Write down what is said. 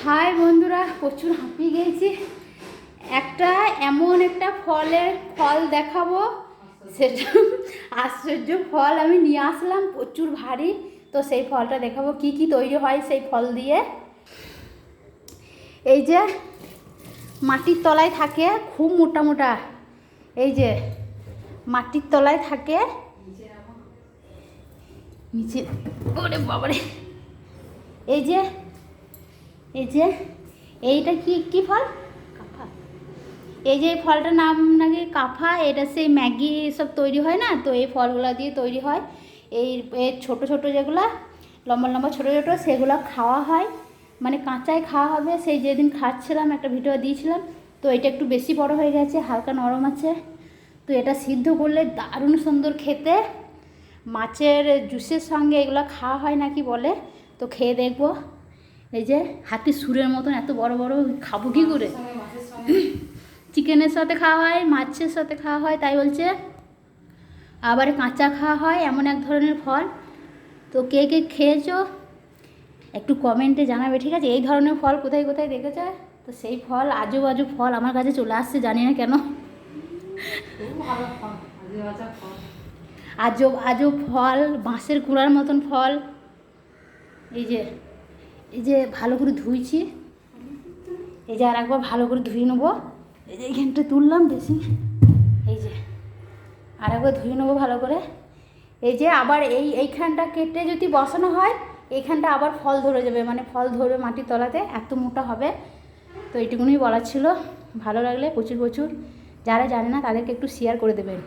High বন্ধুরা, প্রচুর হাঁপিয়ে গেছি। এমন একটা ফল দেখাবো, সেটা আশ্চর্য ফল আমি নিয়ে আসলাম, প্রচুর ভারী। তো সেই ফলটা দেখাবো কি কি তৈরি হয় সেই ফল দিয়ে। এই যে মাটির তলায় থাকে, খুব মোটা মোটা, এই যে মাটির তলায় থাকে নিচে। ওরে বাবারে, এই যে এইটা কি কি ফল? কাফা। এই যে ফলটার নাম নাকি কাফা। এটা সেই ম্যাগি সব তৈরি হয় না, তো এই ফলগুলো দিয়ে তৈরি হয়। এই ছোটো ছোটো যেগুলো লম্বা লম্বা ছোটো ছোটো, সেগুলো খাওয়া হয়, মানে কাঁচায় খাওয়া হবে। সেই যেদিন খাচ্ছিলাম একটা ভিডিও দিয়েছিলাম, তো এটা একটু বেশি বড় হয়ে গেছে, হালকা নরম আছে। তো এটা সিদ্ধ করলে দারুণ সুন্দর খেতে, মাছের জুসের সঙ্গে এগুলো খাওয়া হয় নাকি বলে। তো খেয়ে দেখবো। এই যে হাতির সুরের মতন এত বড় বড়, খাবো কী করে? চিকেনের সাথে খাওয়া হয়, মাছের সাথে খাওয়া হয় তাই বলছে, আবার কাঁচা খাওয়া হয়, এমন এক ধরনের ফল। তো কে কে খেয়েছো একটু কমেন্টে জানাবে, ঠিক আছে? এই ধরনের ফল কোথায় কোথায় দেখেছে? তো সেই ফল, আজব আজব ফল আমার কাছে চলে আসছে, জানি না কেন। আজব আজব ফল, বাঁশের কুড়ার মতন ফল। এই যে ভালো করে ধুইছি, এই যে আর একবার ভালো করে ধুয়ে নেবো। এই যে এইখানটা তুললাম বেশি, এই যে আর একবার ধুয়ে নেবো ভালো করে। এই যে আবার এইখানটা কেটে যদি বসানো হয়, এইখানটা আবার ফল ধরে যাবে, মানে ফল ধরবে মাটির তলাতে, এত মোটা হবে। তো এইটুকুনি বলার ছিল। ভালো লাগলে প্রচুর প্রচুর, যারা জানে না তাদেরকে একটু শেয়ার করে দেবেন।